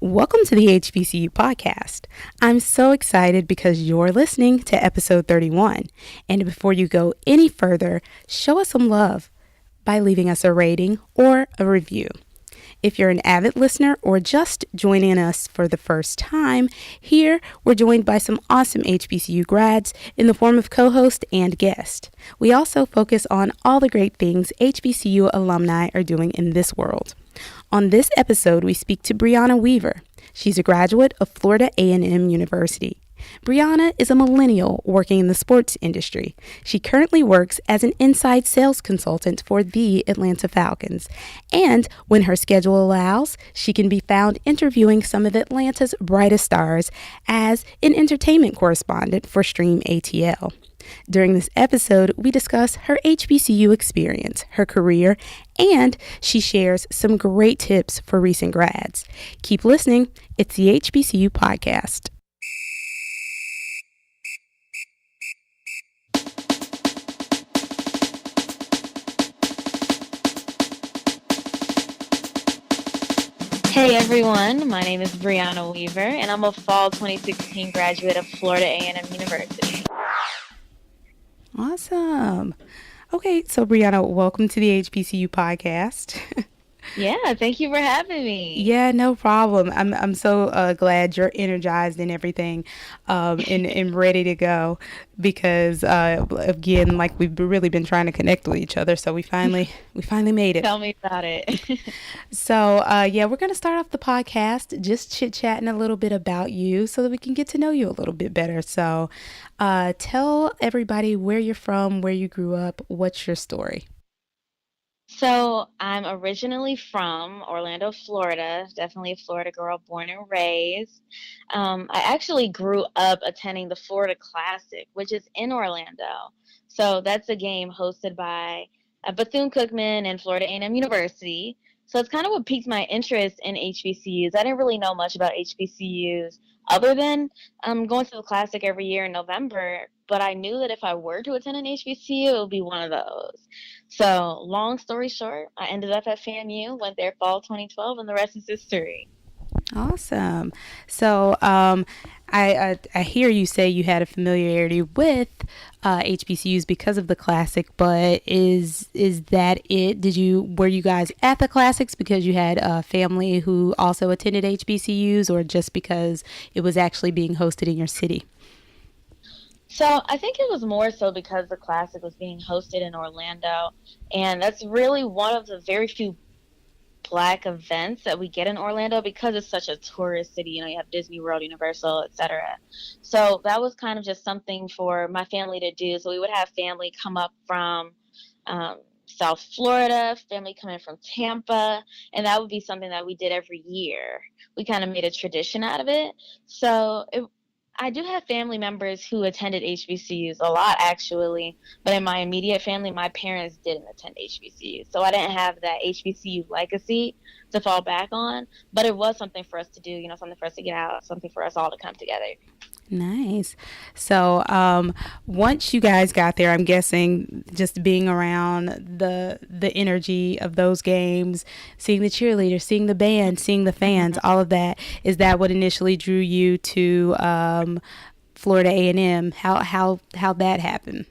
Welcome to the HBCU podcast. I'm so excited because you're listening to episode 31. And before you go any further, show us some love by leaving us a rating or a review. If you're an avid listener or just joining us for the first time, here we're joined by some awesome HBCU grads in the form of co-host and guest. We also focus on all the great things HBCU alumni are doing in this world. On this episode, we speak to Brianna Weaver. She's a graduate of Florida A&M University. Brianna is a millennial working in the sports industry. She currently works as an inside sales consultant for the Atlanta Falcons. And when her schedule allows, she can be found interviewing some of Atlanta's brightest stars as an entertainment correspondent for Stream ATL. During this episode, we discuss her HBCU experience, her career, and she shares some great tips for recent grads. Keep listening. It's the HBCU podcast. Hey everyone, my name is Brianna Weaver, and I'm a fall 2016 graduate of Florida A&M University. Awesome. Okay, so Brianna, welcome to the HBCU podcast. Yeah, thank you for having me. Yeah, no problem. I'm so glad you're energized and everything, and ready to go because again, like we've really been trying to connect with each other, so we finally made it. Tell me about it. So yeah, we're gonna start off the podcast just chit-chatting a little bit about you so that we can get to know you a little bit better. So tell everybody where you're from, where you grew up, what's your story? So I'm originally from Orlando, Florida, definitely a Florida girl, born and raised. I actually grew up attending the Florida Classic, which is in Orlando. So that's a game hosted by Bethune-Cookman and Florida A&M University. So it's kind of what piqued my interest in HBCUs. I didn't really know much about HBCUs other than going to the Classic every year in November, but I knew that if I were to attend an HBCU, it would be one of those. So long story short, I ended up at FAMU, went there fall 2012, and the rest is history. Awesome. So I hear you say you had a familiarity with HBCUs because of the Classic, but is that it? Were you guys at the Classics because you had a family who also attended HBCUs, or just because it was actually being hosted in your city? So I think it was more so because the Classic was being hosted in Orlando, and that's really one of the very few Black events that we get in Orlando because it's such a tourist city. You have Disney World, Universal, etc. So that was kind of just something for my family to do. So we would have family come up from South Florida, family coming from Tampa, and that would be something that we did every year. We kind of made a tradition out of it. So I do have family members who attended HBCUs a lot, actually, but in my immediate family, my parents didn't attend HBCUs, so I didn't have that HBCU legacy to fall back on, but it was something for us to do, something for us to get out, something for us all to come together. Nice. So once you guys got there, I'm guessing just being around the energy of those games, seeing the cheerleaders, seeing the band, seeing the fans, all of that, is that what initially drew you to Florida A&M? How that happened?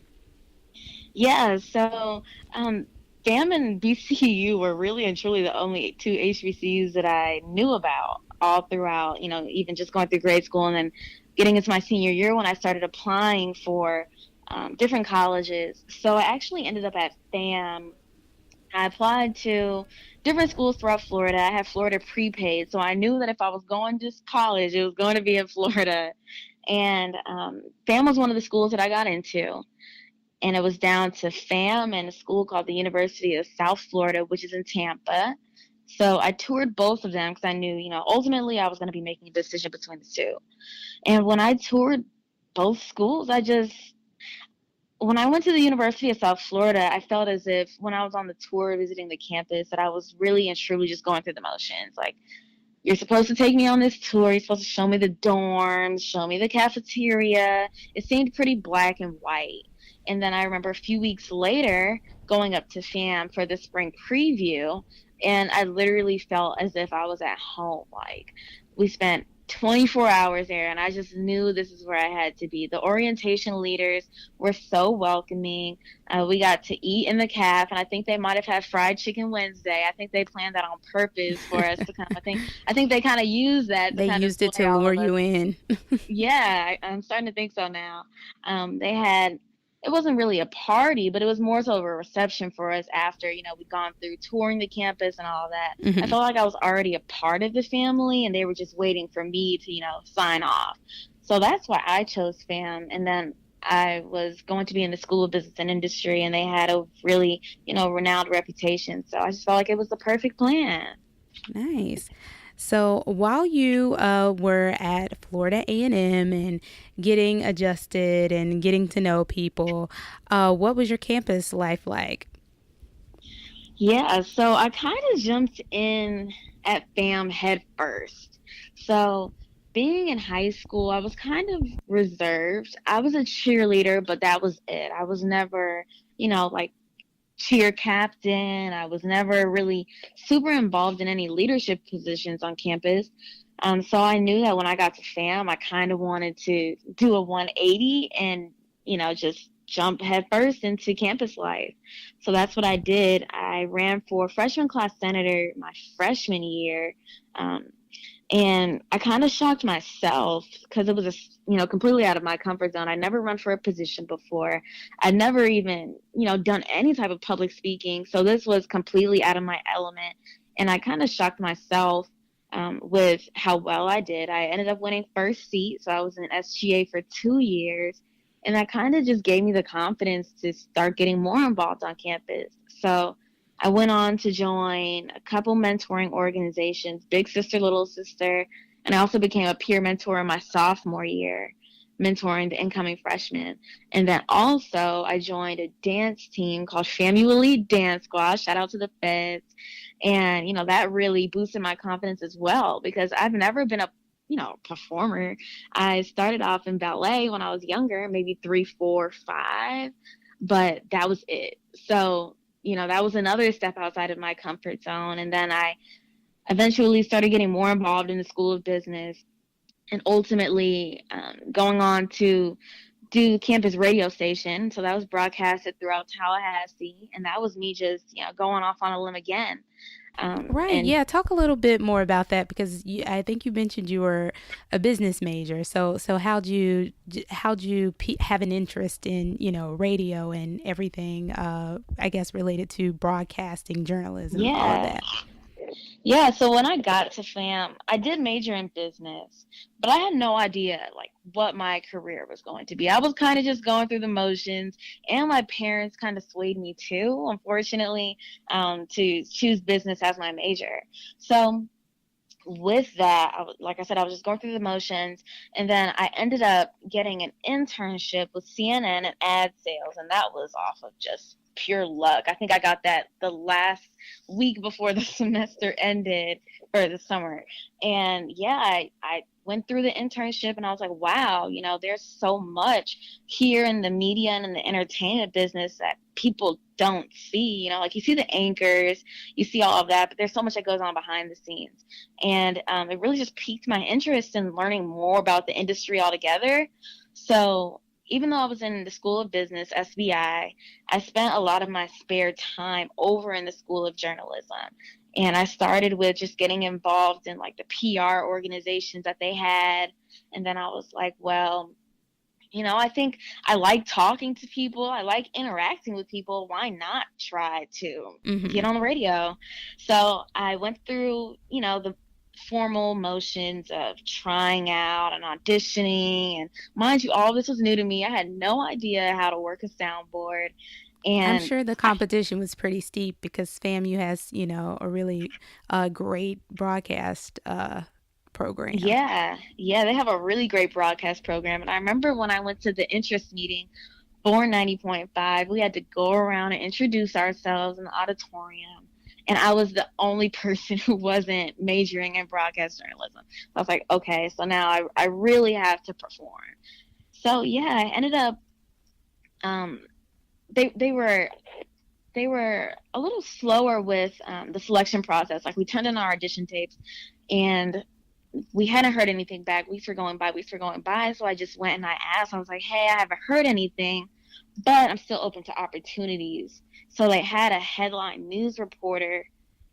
Yeah, so FAM and BCU were really and truly the only two HBCUs that I knew about all throughout, even just going through grade school and then getting into my senior year when I started applying for different colleges. So I actually ended up at FAM. I applied to different schools throughout Florida. I had Florida prepaid, so I knew that if I was going to college, it was going to be in Florida. And FAM was one of the schools that I got into. And it was down to FAM and a school called the University of South Florida, which is in Tampa. So I toured both of them because I knew, ultimately I was going to be making a decision between the two. And when I toured both schools, when I went to the University of South Florida, I felt as if when I was on the tour visiting the campus that I was really and truly just going through the motions. Like, you're supposed to take me on this tour. You're supposed to show me the dorms, show me the cafeteria. It seemed pretty black and white. And then I remember a few weeks later going up to FAM for the spring preview, and I literally felt as if I was at home. Like, We spent 24 hours there, and I just knew this is where I had to be. The orientation leaders were so welcoming. We got to eat in the caf, and I think they might have had fried chicken Wednesday. I think they planned that on purpose for us to come. I think they kind of used that to They kind of used it sway to all lure of us. you in. Yeah, I'm starting to think so now. They had, it wasn't really a party, but it was more so of a reception for us after, we'd gone through touring the campus and all that. I Mhm. felt like I was already a part of the family and they were just waiting for me to, sign off. So that's why I chose FAM. And then I was going to be in the School of Business and Industry, and they had a really, renowned reputation. So I just felt like it was the perfect plan. Nice. So while you were at Florida A&M and getting adjusted and getting to know people, what was your campus life like? Yeah, so I kind of jumped in at FAM head first. So being in high school, I was kind of reserved. I was a cheerleader, but that was it. I was never, like cheer captain. I was never really super involved in any leadership positions on campus. So I knew that when I got to FAM, I kind of wanted to do a 180 and, just jump headfirst into campus life. So that's what I did. I ran for freshman class senator my freshman year. Um, and I kind of shocked myself because it was completely out of my comfort zone. I'd never run for a position before. I'd never even done any type of public speaking, so this was completely out of my element, and I kind of shocked myself with how well I did. I ended up winning first seat, so I was in SGA for 2 years, and that kind of just gave me the confidence to start getting more involved on campus. So I went on to join a couple mentoring organizations, Big Sister, Little Sister, and I also became a peer mentor in my sophomore year, mentoring the incoming freshmen. And then also I joined a dance team called FAMU Elite Dance Squad. Shout out to the feds. And, that really boosted my confidence as well because I've never been a performer. I started off in ballet when I was younger, maybe 3, 4, 5, but that was it. So that was another step outside of my comfort zone. And then I eventually started getting more involved in the School of Business and ultimately going on to do campus radio station. So that was broadcasted throughout Tallahassee. And that was me just, going off on a limb again. Right. And Yeah. Talk a little bit more about that because I think you mentioned you were a business major. So how'd you have an interest in radio and everything? I guess related to broadcasting, journalism, all of yeah, that. Yeah, so when I got to FAM, I did major in business, but I had no idea like what my career was going to be. I was kind of just going through the motions, and my parents kind of swayed me too, unfortunately, to choose business as my major. So with that, like I said, I was just going through the motions, and then I ended up getting an internship with CNN and ad sales, and that was off of just pure luck. I think I got that the last week before the semester ended for the summer, and yeah, I went through the internship, and I was like, wow, there's so much here in the media and in the entertainment business that people don't see. Like you see the anchors, you see all of that, but there's so much that goes on behind the scenes. And it really just piqued my interest in learning more about the industry altogether. So even though I was in the School of Business, SBI, I spent a lot of my spare time over in the School of Journalism. And I started with just getting involved in like the PR organizations that they had. And then I was like, well, I think I like talking to people. I like interacting with people. Why not try to Mm-hmm. get on the radio? So I went through, the formal motions of trying out and auditioning. And mind you, all this was new to me. I had no idea how to work a soundboard. I'm And sure the competition was pretty steep because FAMU has, a really great broadcast program. yeah, they have a really great broadcast program. And I remember when I went to the interest meeting for 90.5, we had to go around and introduce ourselves in the auditorium. And I was the only person who wasn't majoring in broadcast journalism. I was like, okay, so now I really have to perform. So yeah, I ended up, um, they were a little slower with the selection process. Like we turned in our audition tapes, and we hadn't heard anything back. Weeks were going by, So I just went and I asked. I was like, hey, I haven't heard anything, but I'm still open to opportunities. So they had a headline news reporter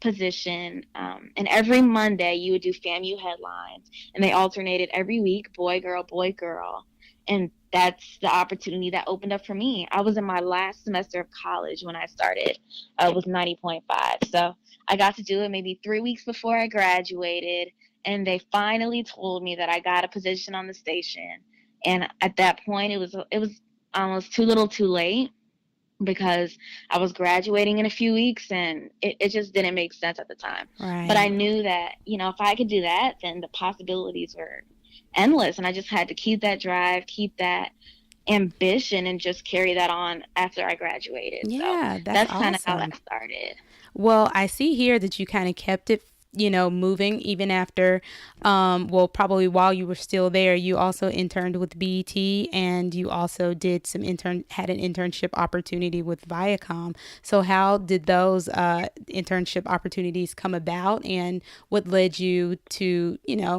position, and every Monday you would do FAMU headlines, and they alternated every week, boy, girl. And that's the opportunity that opened up for me. I was in my last semester of college when I started. It was 90.5. So I got to do it maybe 3 weeks before I graduated, and they finally told me that I got a position on the station. And at that point, it was almost too little too late, because I was graduating in a few weeks, and it just didn't make sense at the time. But I Right. knew that, if I could do that, then the possibilities were endless. And I just had to keep that drive, keep that ambition, and just carry that on after I graduated. So Yeah, that's that's kind of how that awesome. started. Well, I see here that you kind of kept it, moving even after, well, probably while you were still there. You also interned with BET, and you also did had an internship opportunity with Viacom. So, how did those internship opportunities come about, and what led you to,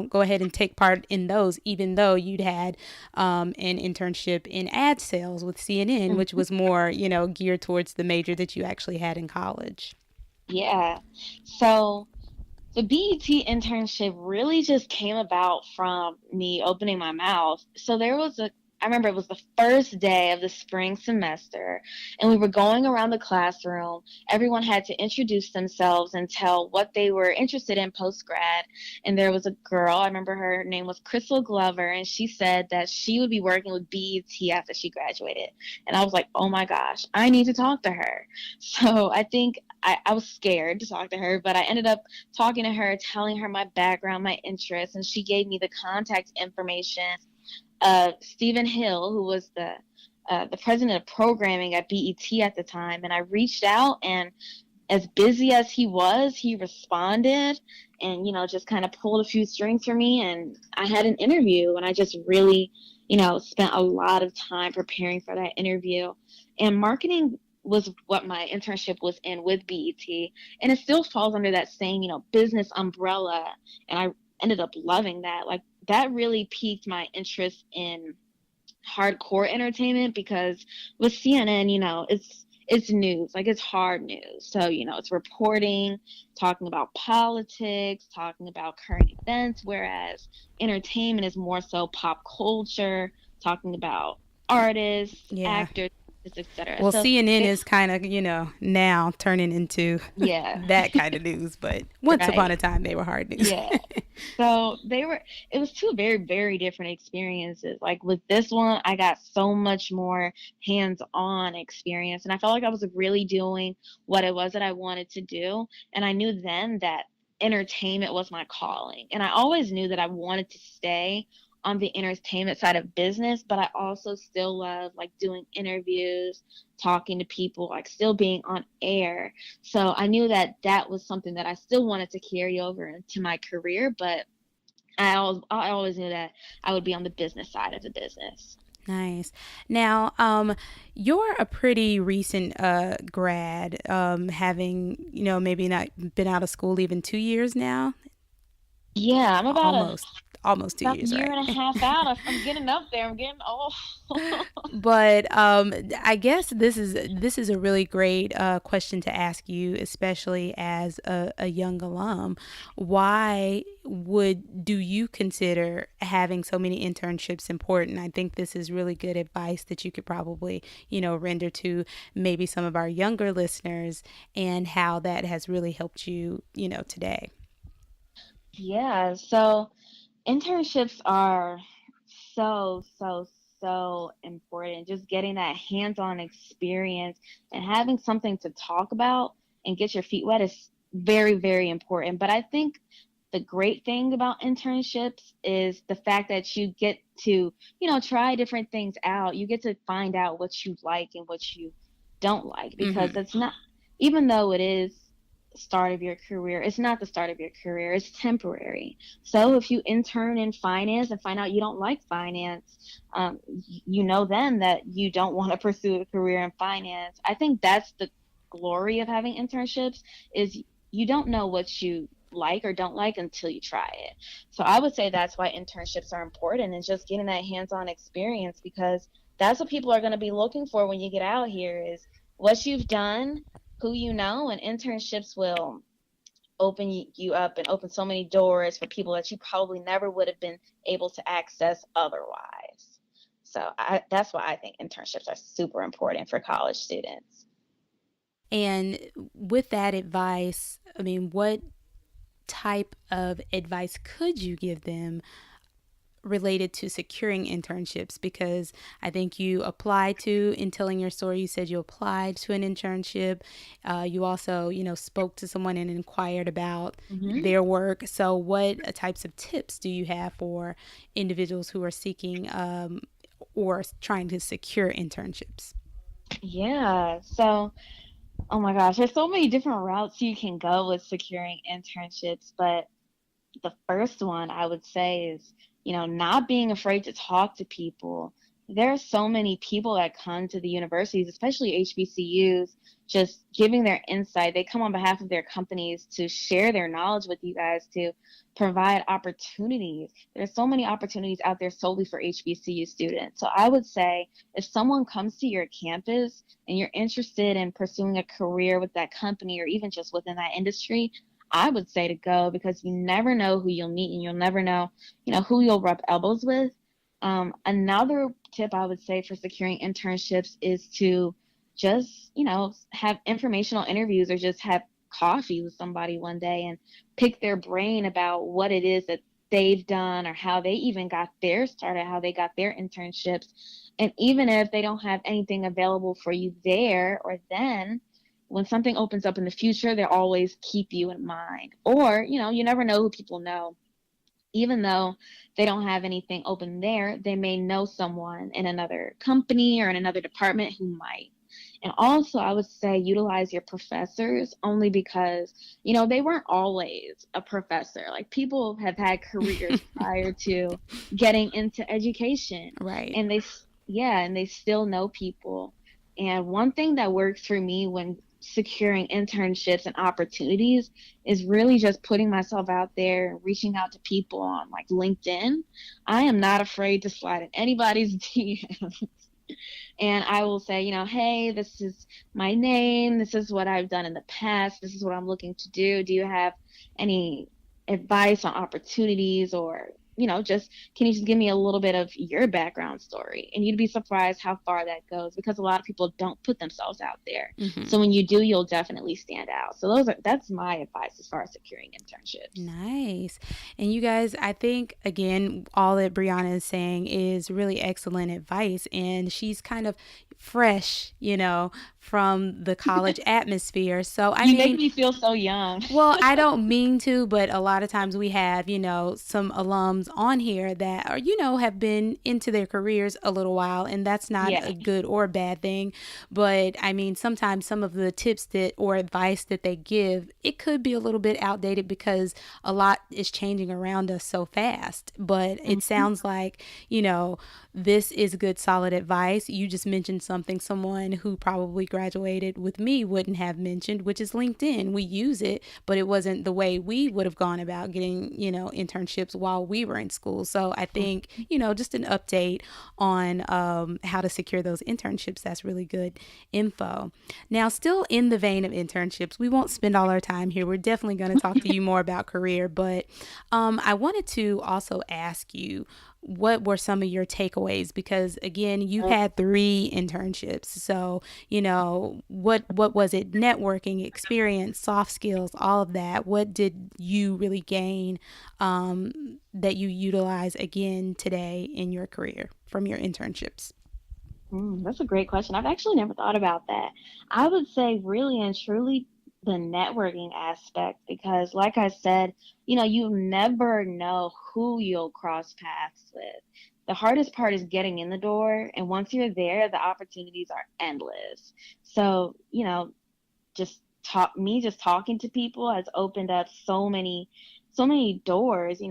go ahead and take part in those, even though you'd had an internship in ad sales with CNN, which was more, geared towards the major that you actually had in college? Yeah. So the BET internship really just came about from me opening my mouth. I remember it was the first day of the spring semester, and we were going around the classroom. Everyone had to introduce themselves and tell what they were interested in post grad. And there was a girl, I remember her name was Crystal Glover, and she said that she would be working with BET after she graduated. And I was like, oh my gosh, I need to talk to her. So I think I was scared to talk to her, but I ended up talking to her, telling her my background, my interests, and she gave me the contact information of Stephen Hill, who was the president of programming at BET at the time. And I reached out, and as busy as he was, he responded, and just kind of pulled a few strings for me, and I had an interview, and I just really spent a lot of time preparing for that interview. And marketing was what my internship was in with BET, and it still falls under that same business umbrella. And I ended up loving that. Like, that really piqued my interest in hardcore entertainment, because with CNN, it's news, like it's hard news. So, it's reporting, talking about politics, talking about current events, whereas entertainment is more so pop culture, talking about artists, Yeah. actors, etc. Well, So CNN it, is kind of, now turning into yeah, that kind of news, but once upon right. a time they were hard news. Yeah. So it was two very, very different experiences. Like with this one, I got so much more hands-on experience, and I felt like I was really doing what it was that I wanted to do. And I knew then that entertainment was my calling. And I always knew that I wanted to stay on the entertainment side of business, but I also still love like doing interviews, talking to people, like still being on air. So I knew that that was something that I still wanted to carry over into my career, but I always knew that I would be on the business side of the business. Nice. Now, you're a pretty recent grad, having, maybe not been out of school even 2 years now. Yeah, I'm Almost, almost two about a years, year right? and a half out. I'm getting up there. I'm getting old. But I guess this is a really great question to ask you, especially as a young alum. Why do you consider having so many internships important? I think this is really good advice that you could probably, render to maybe some of our younger listeners, and how that has really helped you, today. Yeah, so internships are so, so, so important. Just getting that hands-on experience and having something to talk about and get your feet wet is very, very important. But I think the great thing about internships is the fact that you get to, try different things out. You get to find out what you like and what you don't like, because Mm-hmm. it's not, even though it is start of your career, it's not the start of your career, it's temporary. So if you intern in finance and find out you don't like finance, you know then that you don't want to pursue a career in finance. I think that's the glory of having internships, is you don't know what you like or don't like until you try it. So I would say that's why internships are important, and just getting that hands-on experience, because that's what people are going to be looking for when you get out here, is what you've done, who you know, and internships will open you up and open so many doors for people that you probably never would have been able to access otherwise. So that's why I think internships are super important for college students. And with that advice, I mean, what type of advice could you give them related to securing internships? Because I think you applied to, in telling your story, you said you applied to an internship. You also, spoke to someone and inquired about Mm-hmm. their work. So what types of tips do you have for individuals who are seeking or trying to secure internships? Yeah. So, oh my gosh, there's so many different routes you can go with securing internships, but the first one I would say is, not being afraid to talk to people. There are so many people that come to the universities, especially HBCUs, just giving their insight. They come on behalf of their companies to share their knowledge with you guys, to provide opportunities. There's so many opportunities out there solely for HBCU students. So I would say if someone comes to your campus and you're interested in pursuing a career with that company or even just within that industry, I would say to go, because you never know who you'll meet, and you'll never know, who you'll rub elbows with. Another tip I would say for securing internships is to just, have informational interviews or just have coffee with somebody one day and pick their brain about what it is that they've done or how they even got their started, how they got their internships. And even if they don't have anything available for you there or then, when something opens up in the future, they'll always keep you in mind. Or, you never know who people know. Even though they don't have anything open there, they may know someone in another company or in another department who might. And also, I would say utilize your professors, only because, they weren't always a professor. Like, people have had careers prior to getting into education. Right. And and they still know people. And one thing that works for me when securing internships and opportunities is really just putting myself out there and reaching out to people on like LinkedIn. I am not afraid to slide in anybody's DMs. And I will say, hey, this is my name. This is what I've done in the past. This is what I'm looking to do. Do you have any advice on opportunities, or, just can you just give me a little bit of your background story? And you'd be surprised how far that goes, because a lot of people don't put themselves out there. Mm-hmm. So when you do, you'll definitely stand out. So that's my advice as far as securing internships. Nice. And you guys, I think, again, all that Brianna is saying is really excellent advice. And she's kind of fresh, from the college atmosphere. So, I You make mean, me feel so young. well, I don't mean to, but a lot of times we have, some alums on here that are, have been into their careers a little while, and that's not Yeah. a good or bad thing. But I mean, sometimes some of the tips that or advice that they give, it could be a little bit outdated because a lot is changing around us so fast. But it Mhm. sounds like, this is good, solid advice. You just mentioned something someone who probably graduated with me wouldn't have mentioned, which is LinkedIn. We use it, but it wasn't the way we would have gone about getting, internships while we were in school. So I think, just an update on how to secure those internships. That's really good info. Now, still in the vein of internships, we won't spend all our time here. We're definitely going to talk to you more about career, but I wanted to also ask you, what were some of your takeaways? Because again, you had 3 internships. So, what was it? Networking, experience, soft skills, all of that. What did you really gain that you utilize again today in your career from your internships? That's a great question. I've actually never thought about that. I would say really and truly the networking aspect, because like I said, you never know who you'll cross paths with. The hardest part is getting in the door, and once you're there, the opportunities are endless. So, just talking to people has opened up so many doors,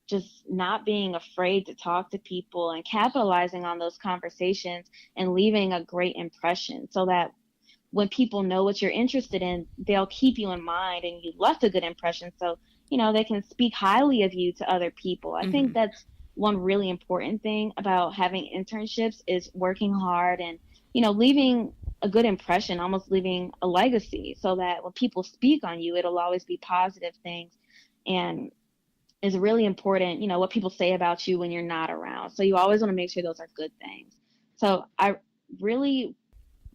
just not being afraid to talk to people and capitalizing on those conversations and leaving a great impression, so that when people know what you're interested in, they'll keep you in mind and you left a good impression. So they can speak highly of you to other people. I think Mm-hmm. that's one really important thing about having internships is working hard and, leaving a good impression, almost leaving a legacy so that when people speak on you, it'll always be positive things. And is really important, what people say about you when you're not around. So you always want to make sure those are good things. So really,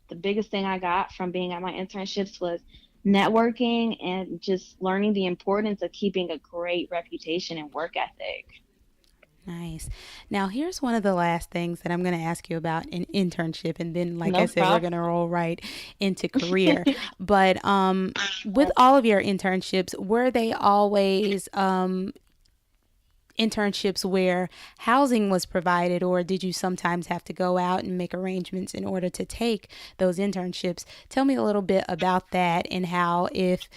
the biggest thing I got from being at my internships was networking and just learning the importance of keeping a great reputation and work ethic. Nice. Now, here's one of the last things that I'm going to ask you about an internship, and then, like I No said, we're going problem. to roll right into career. But with all of your internships, were they always internships where housing was provided, or did you sometimes have to go out and make arrangements in order to take those internships? Tell me a little bit about that and how, if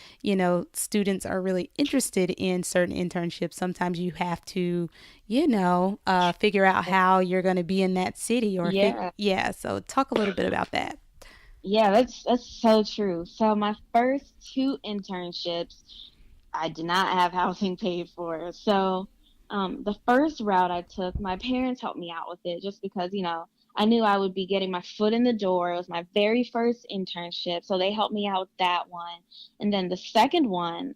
students are really interested in certain internships, sometimes you have to figure out how you're going to be in that city, or Yeah. yeah, so talk a little bit about that. Yeah, that's so true. So my first two internships, I did not have housing paid for. So the first route I took, my parents helped me out with it just because, I knew I would be getting my foot in the door. It was my very first internship. So they helped me out with that one. And then the second one,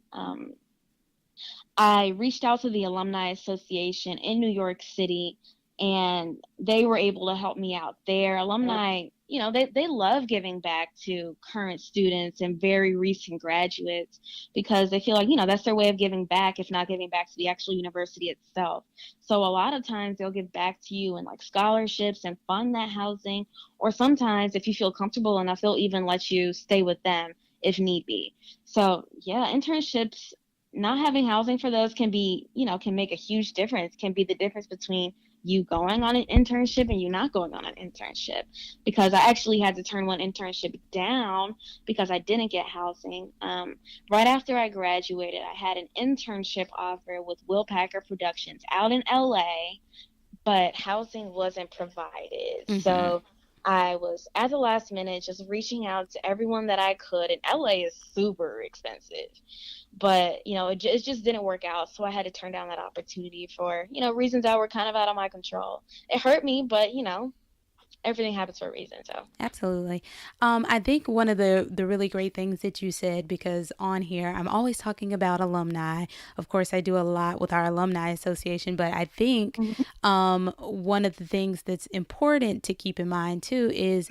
I reached out to the Alumni Association in New York City, and they were able to help me out there. Alumni, they love giving back to current students and very recent graduates because they feel like, that's their way of giving back, if not giving back to the actual university itself. So a lot of times they'll give back to you in like scholarships and fund that housing, or sometimes if you feel comfortable enough, they'll even let you stay with them if need be. So yeah, internships, not having housing for those can be, can make a huge difference, can be the difference between you going on an internship and you not going on an internship. Because I actually had to turn one internship down because I didn't get housing. Right after I graduated, I had an internship offer with Will Packer Productions out in LA, but housing wasn't provided. Mm-hmm. So I was at the last minute just reaching out to everyone that I could, and LA is super expensive. But, it just didn't work out. So I had to turn down that opportunity for, reasons that were kind of out of my control. It hurt me, but, everything happens for a reason. So, Absolutely. I think one of the really great things that you said, because on here I'm always talking about alumni. Of course, I do a lot with our alumni association, but I think mhm. one of the things that's important to keep in mind too is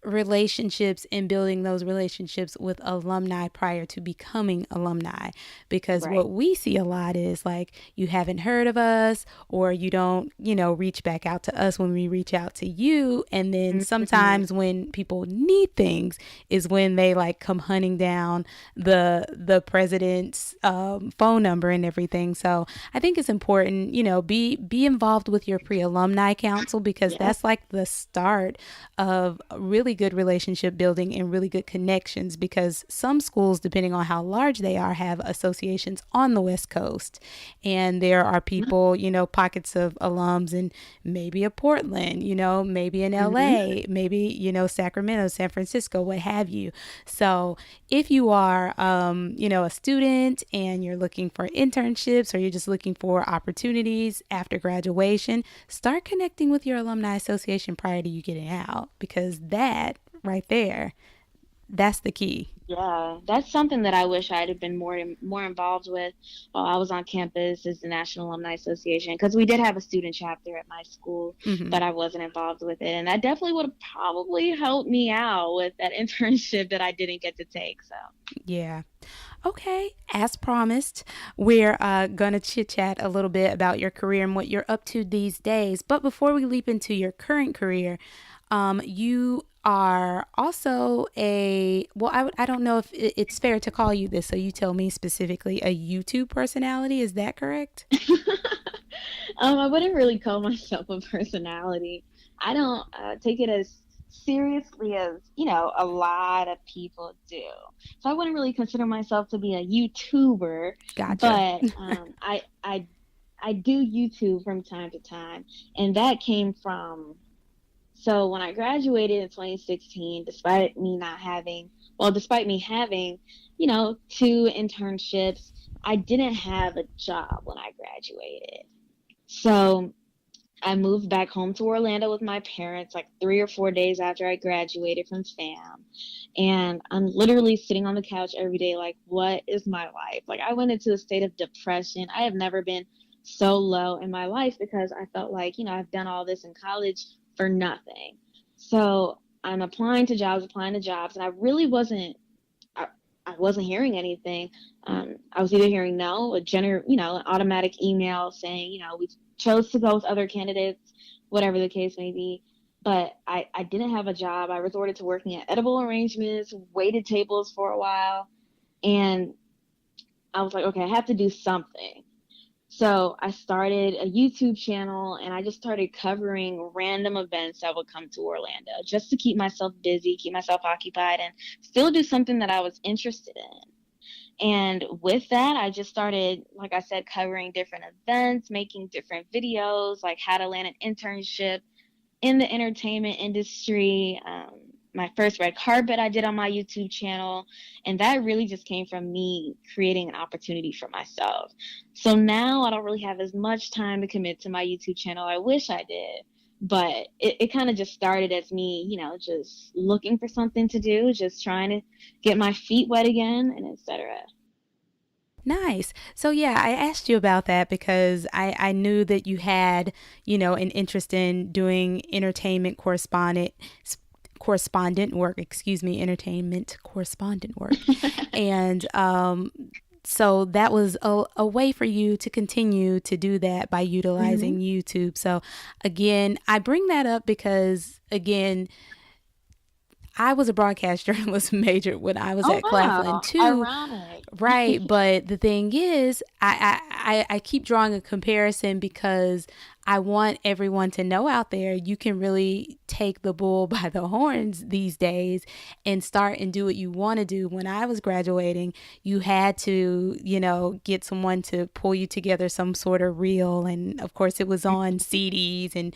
relationships and building those relationships with alumni prior to becoming alumni, because Right. what we see a lot is like, you haven't heard of us, or you don't reach back out to us when we reach out to you, and then Mhm. sometimes when people need things is when they like come hunting down the president's phone number and everything. So I think it's important, be involved with your pre-alumni council, because Yeah. that's like the start of really good relationship building and really good connections, because some schools, depending on how large they are, have associations on the West Coast. And there are people, pockets of alums in maybe a Portland, maybe in Mhm. LA, maybe, Sacramento, San Francisco, what have you. So if you are, a student and you're looking for internships, or you're just looking for opportunities after graduation, start connecting with your alumni association prior to you getting out, because that right there, that's the key. Yeah, that's something that I wish I'd have been more involved with while I was on campus, is the National Alumni Association, because we did have a student chapter at my school, Hmm. but I wasn't involved with it, and that definitely would have probably helped me out with that internship that I didn't get to take. So, Yeah. Okay, as promised, we're going to chit chat a little bit about your career and what you're up to these days. But before we leap into your current career, you are also well, I don't know if it's fair to call you this, so you tell me specifically, a YouTube personality. Is that correct? I wouldn't really call myself a personality. I don't take it as seriously as, a lot of people do. So I wouldn't really consider myself to be a YouTuber, Gotcha. but I do YouTube from time to time, and that came from, so when I graduated in 2016, despite me having, two internships, I didn't have a job when I graduated. So I moved back home to Orlando with my parents like 3 or 4 days after I graduated from FAM. And I'm literally sitting on the couch every day, like, what is my life? Like, I went into a state of depression. I have never been so low in my life because I felt like, I've done all this in college for nothing. So I'm applying to jobs, and I, I wasn't hearing anything. I was either hearing no, an automatic email saying, we chose to go with other candidates, whatever the case may be. But I didn't have a job. I resorted to working at edible arrangements, waited tables for a while, and I was like, okay, I have to do something. So I started a YouTube channel, and I just started covering random events that would come to Orlando just to keep myself busy, keep myself occupied, and still do something that I was interested in. And with that, I just started, like I said, covering different events, making different videos, like how to land an internship in the entertainment industry. My first red carpet I did on my YouTube channel. And that really just came from me creating an opportunity for myself. So now I don't really have as much time to commit to my YouTube channel. I wish I did. But it kind of just started as me, just looking for something to do, just trying to get my feet wet again, and etc. Nice. So yeah, I asked you about that because I knew that you had, an interest in doing correspondent work, entertainment correspondent work. And so that was a way for you to continue to do that by utilizing YouTube. So again, I bring that up because, again, I was a broadcast journalist major when I was Oh, at Claflin wow. too. Ironic. Right. But the thing is, I keep drawing a comparison because I want everyone to know out there you can really take the bull by the horns these days and start and do what you want to do. When I was graduating, you had to, get someone to pull you together some sort of reel. And of course, it was on CDs and,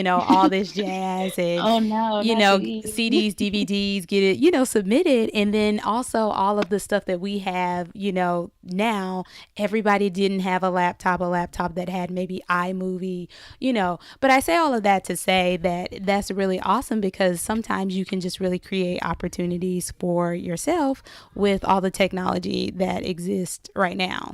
all this jazz and, Oh, no, not CDs. CDs, DVDs, get it, submitted. And then also all of the stuff that we have, now everybody didn't have a laptop that had maybe iMovie, but I say all of that to say that that's really awesome because sometimes you can just really create opportunities for yourself with all the technology that exists right now.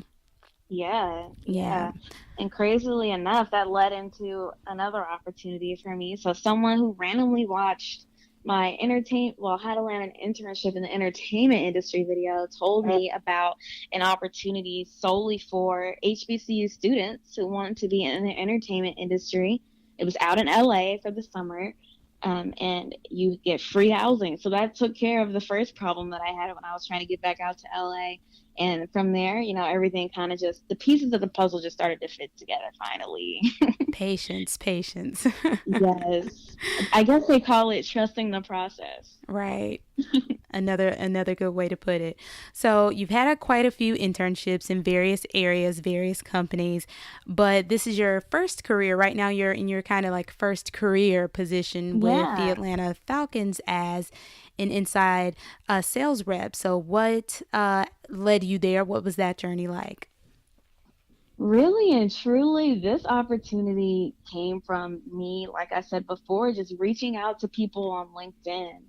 Yeah, Yeah. yeah. And crazily enough, that led into another opportunity for me. So someone who randomly watched my how to land an internship in the entertainment industry video told me about an opportunity solely for HBCU students who wanted to be in the entertainment industry. It was out in LA for the summer. And you get free housing. So that took care of the first problem that I had when I was trying to get back out to LA. And from there, everything kind of the pieces of the puzzle just started to fit together finally. Patience. Yes. I guess they call it trusting the process. Right. Another good way to put it. So you've had quite a few internships in various areas, various companies, but this is your first career. Right now you're in your kind of like first career position with the Yeah. Atlanta Falcons as an inside sales rep. So what led you there? What was that journey like? Really and truly, this opportunity came from me, like I said before, just reaching out to people on LinkedIn.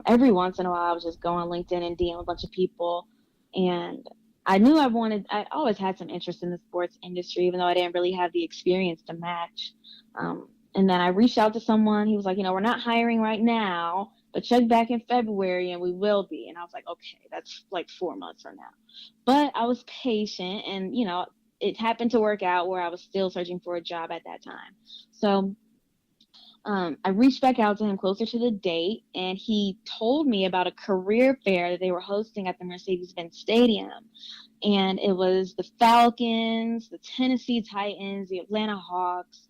Every once in a while, I would just go on LinkedIn and DM a bunch of people. And I always had some interest in the sports industry, even though I didn't really have the experience to match. And then I reached out to someone. He was like, we're not hiring right now, but check back in February and we will be. And I was like, okay, that's like 4 months from now. But I was patient and, it happened to work out where I was still searching for a job at that time. So I reached back out to him closer to the date, and he told me about a career fair that they were hosting at the Mercedes-Benz Stadium. And it was the Falcons, the Tennessee Titans, the Atlanta Hawks.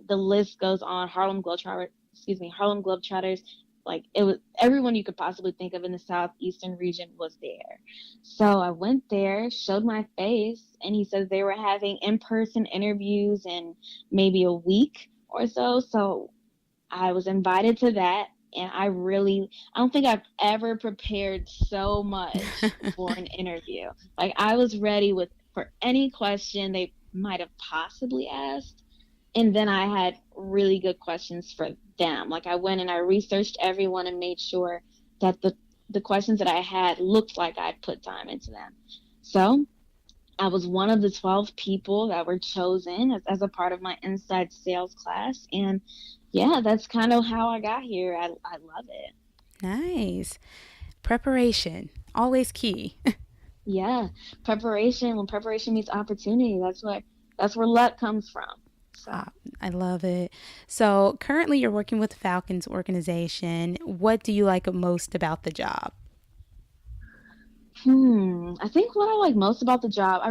The list goes on. Harlem Globetrotters. Like, it was everyone you could possibly think of in the southeastern region was there. So I went there, showed my face, and he says they were having in-person interviews in maybe a week or so. So I was invited to that. And I don't think I've ever prepared so much for an interview. Like, I was ready for any question they might have possibly asked. And then I had really good questions for them. Like, I went and I researched everyone and made sure that the questions that I had looked like I'd put time into them. So I was one of the 12 people that were chosen as a part of my inside sales class. And yeah, that's kind of how I got here. I love it. Nice. Preparation, always key. Yeah. Preparation, when preparation meets opportunity, that's where luck comes from. So, Ah, I love it. So, currently you're working with the Falcons organization. What do you like most about the job? I think what I like most about the job,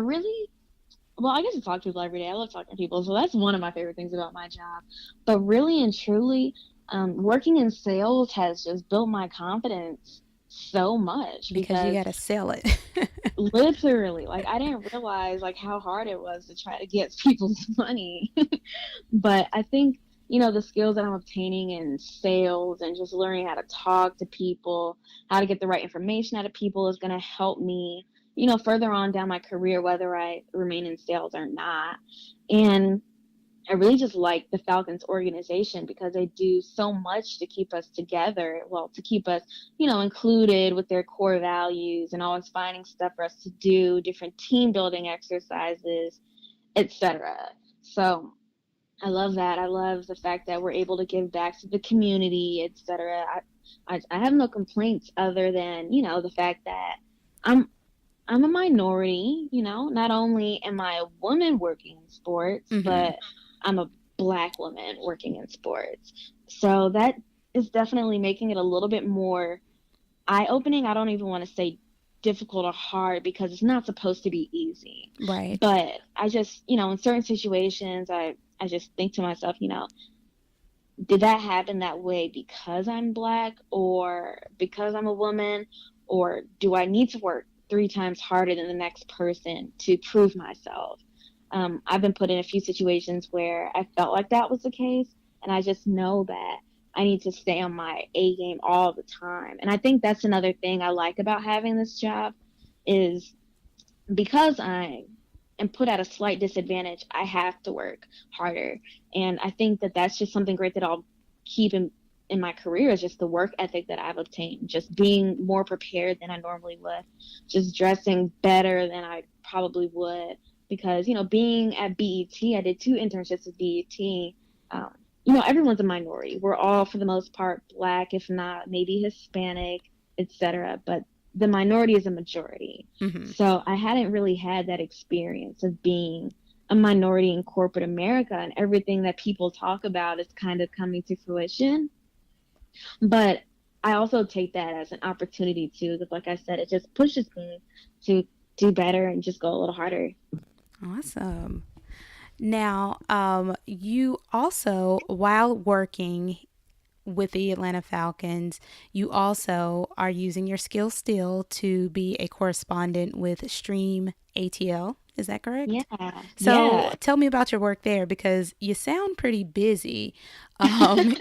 well, I get to talk to people every day. I love talking to people. So that's one of my favorite things about my job. But really and truly, working in sales has just built my confidence so much Because you because got to sell it. literally, like, I didn't realize like how hard it was to try to get people's money. But I think, the skills that I'm obtaining in sales and just learning how to talk to people, how to get the right information out of people is going to help me, further on down my career, whether I remain in sales or not. And I really just like the Falcons organization because they do so much to keep us together. Well, to keep us, included with their core values and always finding stuff for us to do, different team building exercises, etc. So I love that. I love the fact that we're able to give back to the community, etc. I have no complaints other than, the fact that I'm I'm a minority, not only am I a woman working in sports, Hmm. but I'm a black woman working in sports. So that is definitely making it a little bit more eye-opening. I don't even want to say difficult or hard because it's not supposed to be easy. Right. But I just, in certain situations, I just think to myself, did that happen that way because I'm black or because I'm a woman? Or do I need to work three times harder than the next person to prove myself? I've been put in a few situations where I felt like that was the case, and I just know that I need to stay on my A game all the time. And I think that's another thing I like about having this job is because I am put at a slight disadvantage, I have to work harder. And I think that that's just something great that I'll keep in my career is just the work ethic that I've obtained, just being more prepared than I normally would, just dressing better than I probably would. Because, being at BET, I did two internships with BET. Um, everyone's a minority. We're all, for the most part, black, if not maybe Hispanic, etc. But the minority is a majority. Hmm. So I hadn't really had that experience of being a minority in corporate America, and everything that people talk about is kind of coming to fruition. But I also take that as an opportunity too, because like I said, it just pushes me to do better and just go a little harder. Awesome. Now, you also, while working with the Atlanta Falcons, you also are using your skill still to be a correspondent with Stream ATL. Is that correct? Yeah, So yeah. tell me about your work there because you sound pretty busy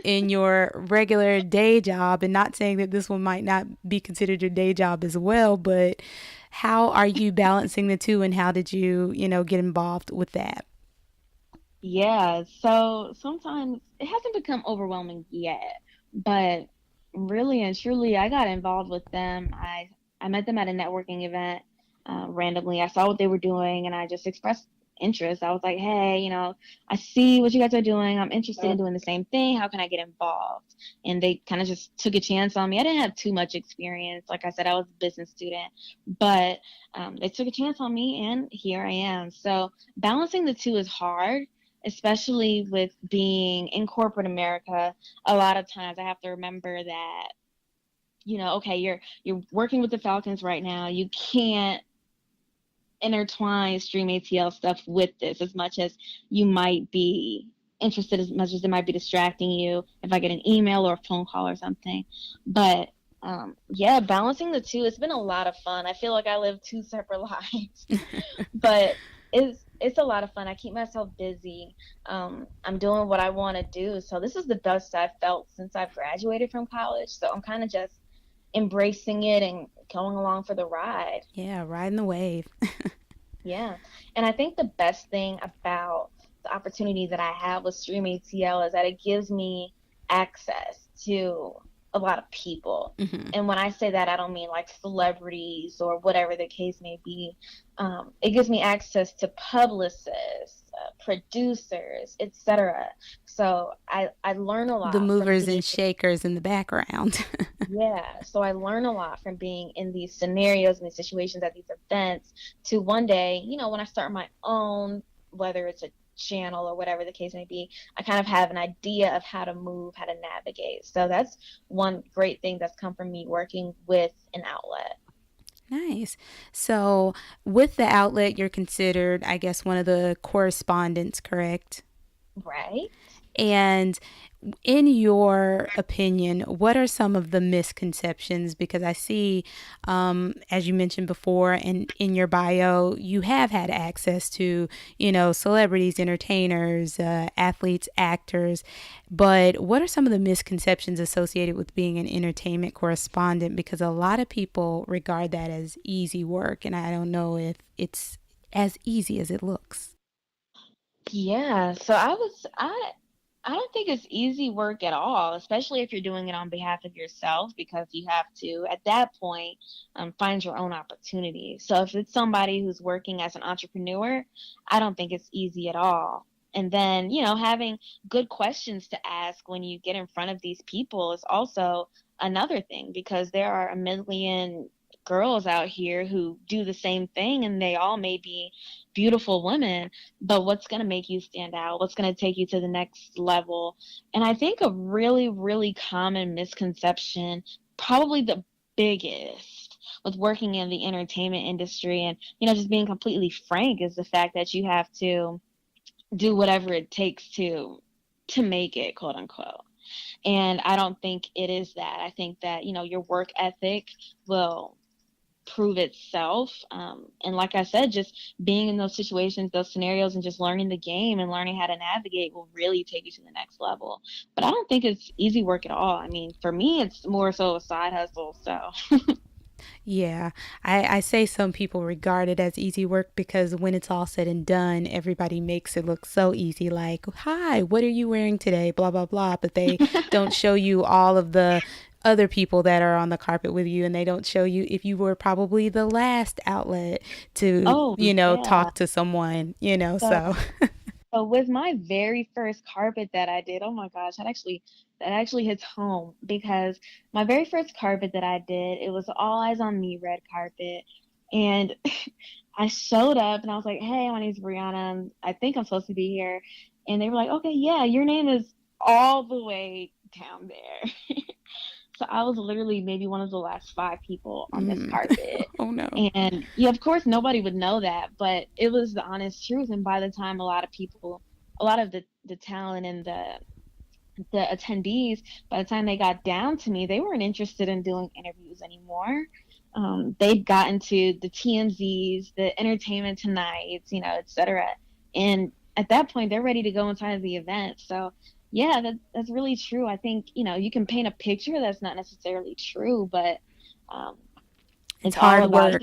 in your regular day job. And not saying that this one might not be considered your day job as well, but how are you balancing the two and how did you, get involved with that? Yeah, so sometimes it hasn't become overwhelming yet, but really and truly, I got involved with them. I met them at a networking event randomly. I saw what they were doing, and I just expressed interest. I was like, "Hey, I see what you guys are doing. I'm interested in doing the same thing. How can I get involved?" And they kind of just took a chance on me. I didn't have too much experience. Like I said, I was a business student, but they took a chance on me, and here I am. So balancing the two is hard, especially with being in corporate America. A lot of times I have to remember that, okay, you're working with the Falcons right now. You can't intertwine Stream ATL stuff with this as much as you might be interested, as much as it might be distracting you if I get an email or a phone call or something. But yeah, balancing the two, it's been a lot of fun. I feel like I live two separate lives, but it's a lot of fun. I keep myself busy. I'm doing what I want to do. So this is the best I've felt since I've graduated from college. So I'm kind of just embracing it and going along for the ride. Yeah, riding the wave. Yeah. And I think the best thing about the opportunity that I have with Stream ATL is that it gives me access to a lot of people. Hmm. And when I say that, I don't mean like celebrities or whatever the case may be. It gives me access to publicists, producers, etc. So I learn a The lot from movers being. and shakers in the background. Yeah, so I learn a lot from being in these scenarios and these situations at these events to one day, when I start my own, whether it's a channel or whatever the case may be, I kind of have an idea of how to move, how to navigate. So that's one great thing that's come from me working with an outlet. Nice. So, with the outlet, you're considered, I guess, one of the correspondents, correct? Right? And in your opinion, what are some of the misconceptions? Because I see, as you mentioned before, and in your bio, you have had access to, celebrities, entertainers, athletes, actors. But what are some of the misconceptions associated with being an entertainment correspondent? Because a lot of people regard that as easy work, and I don't know if it's as easy as it looks. Yeah, so I don't think it's easy work at all, especially if you're doing it on behalf of yourself, because you have to, at that point, find your own opportunity. So if it's somebody who's working as an entrepreneur, I don't think it's easy at all. And then, having good questions to ask when you get in front of these people is also another thing, because there are a million girls out here who do the same thing, and they all may be beautiful women, but what's going to make you stand out? What's going to take you to the next level? And I think a really, really common misconception, probably the biggest with working in the entertainment industry and, just being completely frank, is the fact that you have to do whatever it takes to make it, quote unquote. And I don't think it is that. I think that, your work ethic will prove itself. And like I said, just being in those situations, those scenarios, and just learning the game and learning how to navigate will really take you to the next level. But I don't think it's easy work at all. I mean, for me, it's more so a side hustle. So, Yeah, I say some people regard it as easy work because when it's all said and done, everybody makes it look so easy. Like, hi, what are you wearing today? Blah, blah, blah. But they don't show you all of the other people that are on the carpet with you, and they don't show you if you were probably the last outlet to, oh, yeah. talk to someone, So, so. so with my very first carpet that I did, oh my gosh, that actually hits home, because my very first carpet that I did, it was all eyes on me red carpet. And I showed up and I was like, hey, my name's Brianna. I think I'm supposed to be here. And they were like, okay, yeah, your name is all the way down there. So I was literally maybe one of the last five people on this Mm. carpet. Oh no. And yeah, of course, nobody would know that, but it was the honest truth. And by the time a lot of the talent and the attendees, by the time they got down to me, they weren't interested in doing interviews anymore. They'd gotten to the TMZs, the Entertainment Tonights, etc. And at that point, they're ready to go inside the event. So, yeah, that's really true. I think, you can paint a picture that's not necessarily true, but um, It's it's all hard about, work.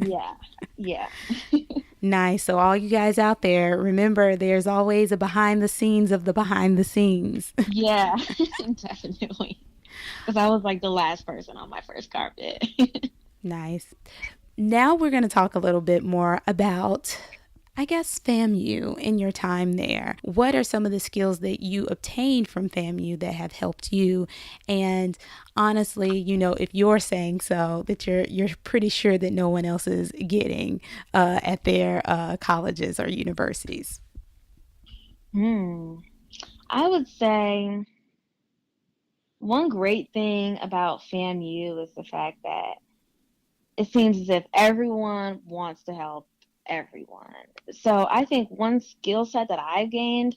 yeah, yeah. Nice. So, all you guys out there, remember there's always a behind the scenes of the behind the scenes. Yeah, definitely. Because I was like the last person on my first carpet. Nice. Now, we're going to talk a little bit more about, I guess, FAMU in your time there. What are some of the skills that you obtained from FAMU that have helped you? And honestly, if you're saying so, that you're pretty sure that no one else is getting at their colleges or universities. Hmm. I would say one great thing about FAMU is the fact that it seems as if everyone wants to help everyone. So I think one skill set that I've gained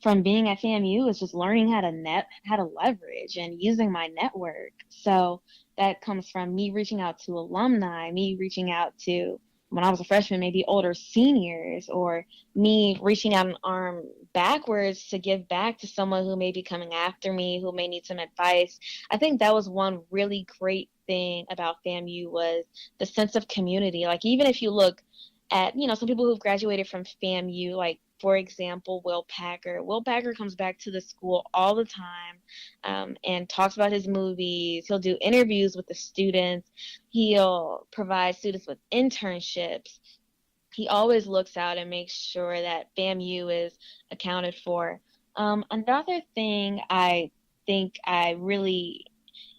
from being at FAMU is just learning how to leverage and using my network. So that comes from me reaching out to alumni, me reaching out to when I was a freshman, maybe older seniors, or me reaching out an arm backwards to give back to someone who may be coming after me, who may need some advice. I think that was one really great thing about FAMU was the sense of community. Like, even if you look at, some people who've graduated from FAMU, like, for example, Will Packer. Will Packer comes back to the school all the time, and talks about his movies. He'll do interviews with the students. He'll provide students with internships. He always looks out and makes sure that FAMU is accounted for. Another thing I think I really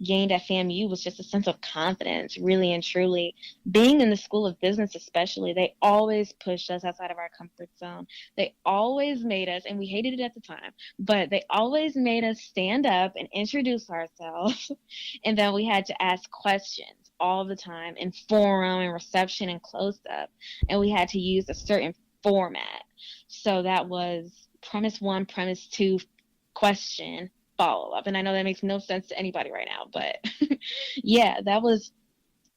gained at FAMU was just a sense of confidence, really and truly. Being in the School of Business, especially, they always pushed us outside of our comfort zone. They always made us, and we hated it at the time, but they always made us stand up and introduce ourselves. And then we had to ask questions all the time in forum and reception and close up. And we had to use a certain format. So that was premise one, premise two, question, follow up. And I know that makes no sense to anybody right now, but yeah, that was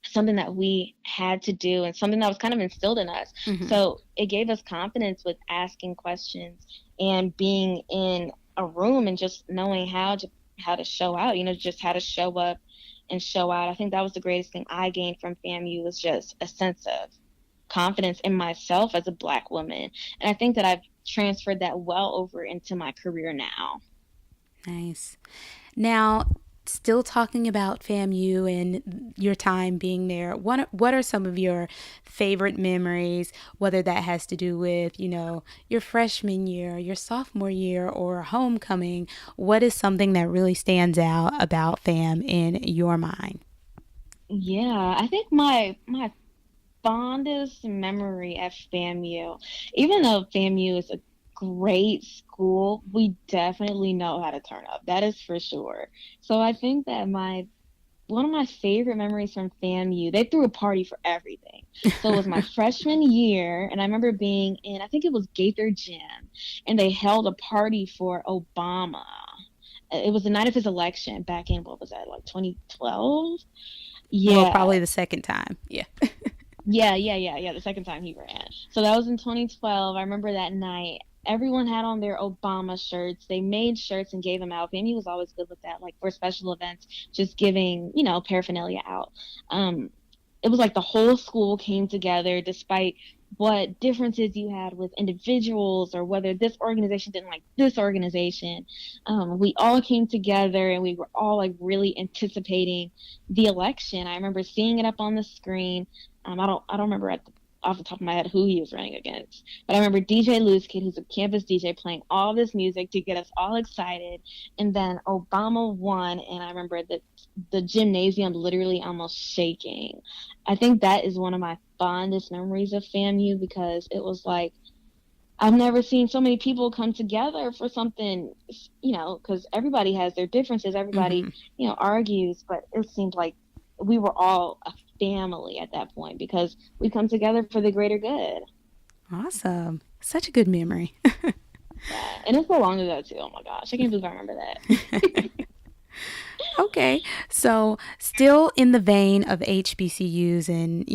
something that we had to do and something that was kind of instilled in us. Mm-hmm. So it gave us confidence with asking questions and being in a room and just knowing how to show out, just how to show up and show out. I think that was the greatest thing I gained from FAMU, was just a sense of confidence in myself as a Black woman. And I think that I've transferred that well over into my career now. Nice. Now, still talking about FAMU and your time being there, what are some of your favorite memories, whether that has to do with, your freshman year, your sophomore year, or homecoming? What is something that really stands out about FAM in your mind? Yeah, I think my fondest memory at FAMU, even though FAMU is a great school, we definitely know how to turn up. That is for sure. So I think that one of my favorite memories from FAMU, they threw a party for everything. So it was my freshman year, and I remember being in, I think it was Gaither Gym, and they held a party for Obama. It was the night of his election back in, what was that, like 2012? Well, Yeah. probably the second time. Yeah. Yeah. The second time he ran. So that was in 2012. I remember that night. Everyone had on their Obama shirts. They made shirts and gave them out. Family was always good with that, like for special events, just giving, paraphernalia out. It was like the whole school came together despite what differences you had with individuals or whether this organization didn't like this organization. We all came together and we were all like really anticipating the election. I remember seeing it up on the screen. I don't remember off the top of my head who he was running against, but I remember DJ Lewis Kid, who's a campus DJ, playing all this music to get us all excited. And then Obama won, and I remember that the gymnasium literally almost shaking. I think that is one of my fondest memories of FAMU, because it was like, I've never seen so many people come together for something, because everybody has their differences. Everybody, Mm-hmm. Argues, but it seemed like we were all a family at that point because we come together for the greater good. Awesome. Such a good memory. Yeah. And it's so long ago, too. Oh, my gosh. I can't believe I remember that. Okay, so still in the vein of HBCUs and,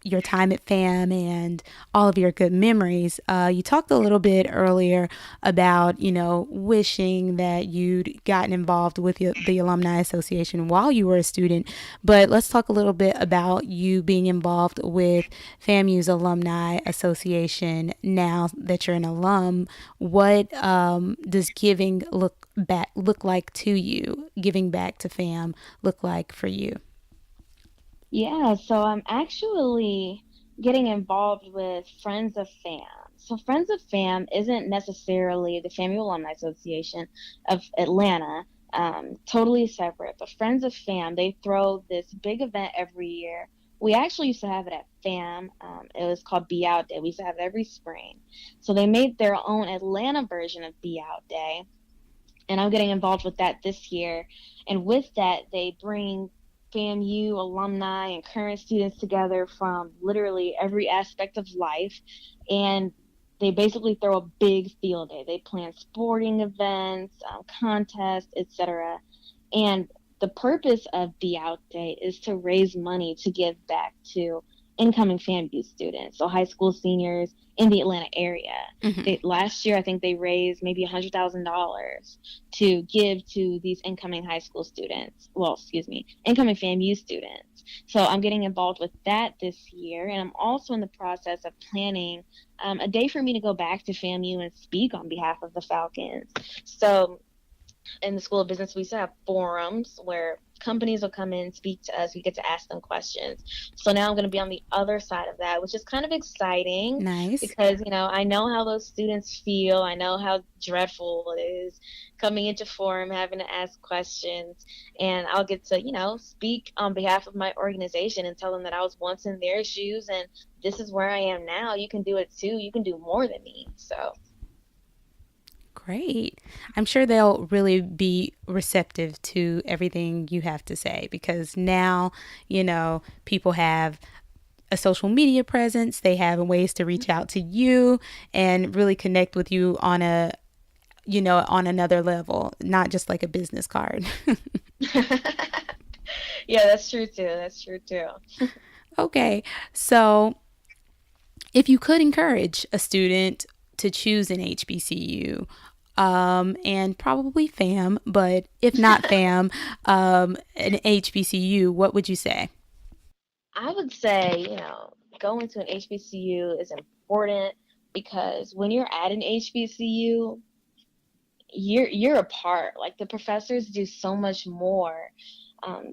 your time at FAM and all of your good memories, you talked a little bit earlier about, wishing that you'd gotten involved with the Alumni Association while you were a student. But let's talk a little bit about you being involved with FAMU's Alumni Association now that you're an alum. What does giving look like to you? Giving back to FAM look like for you? Yeah, so I'm actually getting involved with Friends of FAM. So Friends of FAM isn't necessarily the FAMU Alumni Association of Atlanta, totally separate. But Friends of FAM, they throw this big event every year. We actually used to have it at FAM. It was called Be Out Day. We used to have it every spring. So they made their own Atlanta version of Be Out Day, and I'm getting involved with that this year. And with that, they bring FAMU alumni and current students together from literally every aspect of life, and they basically throw a big field day. They plan sporting events, contests, etc. And the purpose of Be Out Day is to raise money to give back to incoming FAMU students, so high school seniors in the Atlanta area. Hmm. Last year, I think they raised maybe $100,000 to give to these incoming high school students. Well, excuse me, incoming FAMU students. So I'm getting involved with that this year, and I'm also in the process of planning a day for me to go back to FAMU and speak on behalf of the Falcons. So in the School of Business, we used to have forums where companies will come in and speak to us. We get to ask them questions. So now I'm going to be on the other side of that, which is kind of exciting Nice. because, I know how those students feel. I know how dreadful it is coming into forum, having to ask questions. And I'll get to, speak on behalf of my organization and tell them that I was once in their shoes and this is where I am now. You can do it too. You can do more than me. So Great. I'm sure they'll really be receptive to everything you have to say because now, people have a social media presence, they have ways to reach out to you and really connect with you on on another level, not just like a business card. yeah, that's true too. That's true too. Okay. So, if you could encourage a student to choose an HBCU, and probably FAM, but if not FAM, an HBCU, what would you say? I would say, going to an HBCU is important because when you're at an HBCU, you're a part. Like the professors do so much more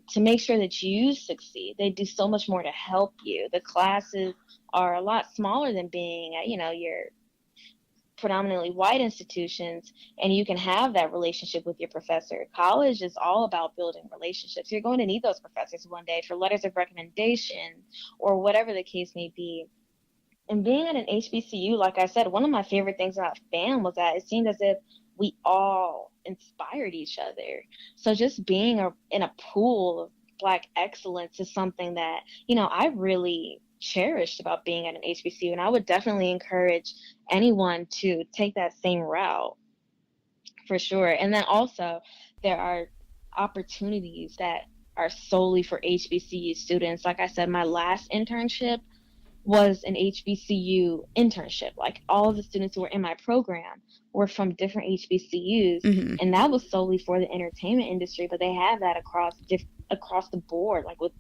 to make sure that you succeed. They do so much more to help you. The classes are a lot smaller than being at, your predominantly white institutions, and you can have that relationship with your professor. College is all about building relationships. You're going to need those professors one day for letters of recommendation or whatever the case may be. And being at an HBCU, like I said, one of my favorite things about FAM was that it seemed as if we all inspired each other. So just being in a pool of Black excellence is something that, I really cherished about being at an HBCU. And I would definitely encourage anyone to take that same route for sure. And then also, there are opportunities that are solely for HBCU students. Like I said, my last internship was an HBCU internship. Like all of the students who were in my program were from different HBCUs, Hmm. and that was solely for the entertainment industry. But they have that across the board, like with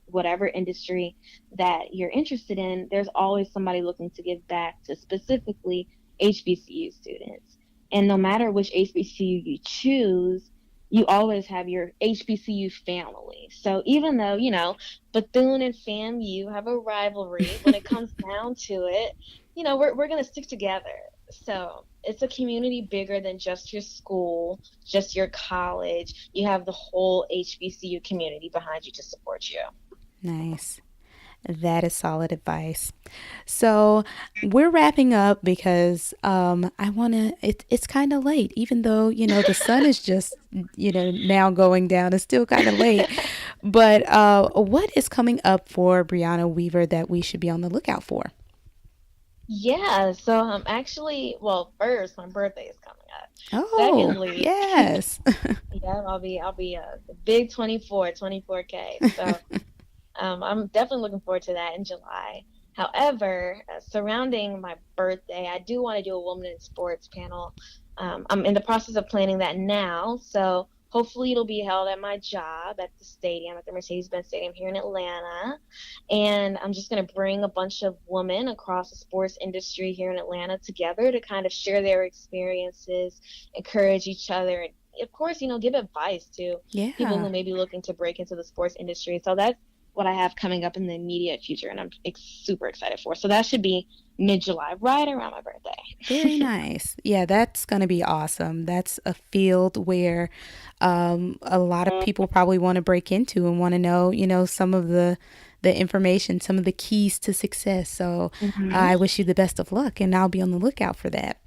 whatever industry that you're interested in. There's always somebody looking to give back to specifically HBCU students. And no matter which HBCU you choose, you always have your HBCU family. So even though, Bethune and FAMU have a rivalry, when it comes down to it, we're going to stick together. So it's a community bigger than just your school, just your college. You have the whole HBCU community behind you to support you. Nice. That is solid advice. So we're wrapping up because I want to, it's kind of late, even though, the sun is just, now going down. It's still kind of late. But what is coming up for Brianna Weaver that we should be on the lookout for? Yeah, so actually, well, first, my birthday is coming up. Oh, Secondly, yes. yeah, I'll be the big 24K. So I'm definitely looking forward to that in July. However, surrounding my birthday, I do want to do a Woman in Sports panel. I'm in the process of planning that now, so hopefully it'll be held at my job at the stadium, at the Mercedes-Benz Stadium here in Atlanta. And I'm just going to bring a bunch of women across the sports industry here in Atlanta together to kind of share their experiences, encourage each other, and of course, give advice to people Yeah. who may be looking to break into the sports industry. So that's what I have coming up in the immediate future, and I'm super excited for. So that should be mid-July, right around my Very birthday. nice. Yeah, that's going to be awesome. That's a field where a lot of people probably want to break into and want to know, some of the information, some of the keys to success. So hmm I wish you the best of luck, and I'll be on the lookout for that.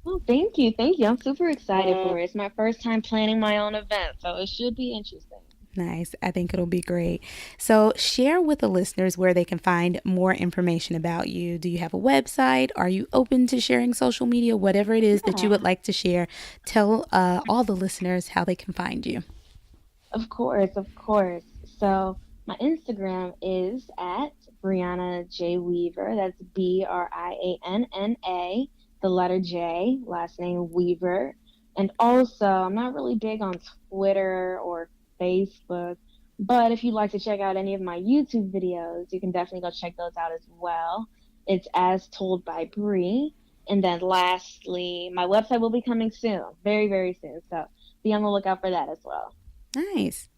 Well, thank you, thank you. I'm super excited for it. It's my first time planning my own event, so it should be interesting. Nice. I think it'll be great. So, share with the listeners where they can find more information about you. Do you have a website? Are you open to sharing social media? Whatever it is that you would Yeah, like to share, tell all the listeners how they can find you. of course, of course. So my Instagram is at Brianna J. Weaver. That's Brianna, the letter J, last name Weaver. And also, I'm not really big on Twitter or Facebook, but if you'd like to check out any of my YouTube videos, you can definitely go check those out as well. It's As Told by Bri. And then lastly, my website will be coming soon, very, very soon. So be on the lookout for that as well. Nice.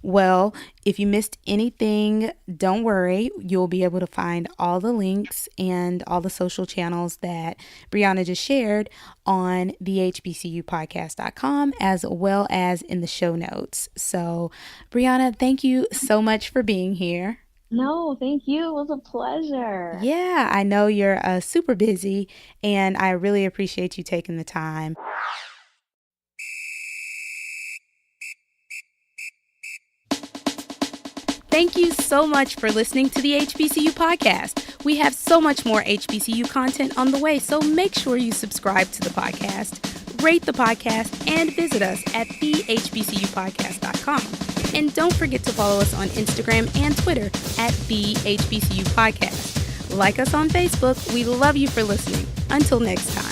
Well, if you missed anything, don't worry. You'll be able to find all the links and all the social channels that Brianna just shared on the HBCUpodcast.com as well as in the show notes. So, Brianna, thank you so much for being here. No, thank you. It was a pleasure. Yeah, I know you're super busy, and I really appreciate you taking the time. Thank you so much for listening to the HBCU podcast. We have so much more HBCU content on the way, so make sure you subscribe to the podcast, rate the podcast, and visit us at thehbcupodcast.com. And don't forget to follow us on Instagram and Twitter at the HBCU Podcast. Like us on Facebook. We love you for listening. Until next time.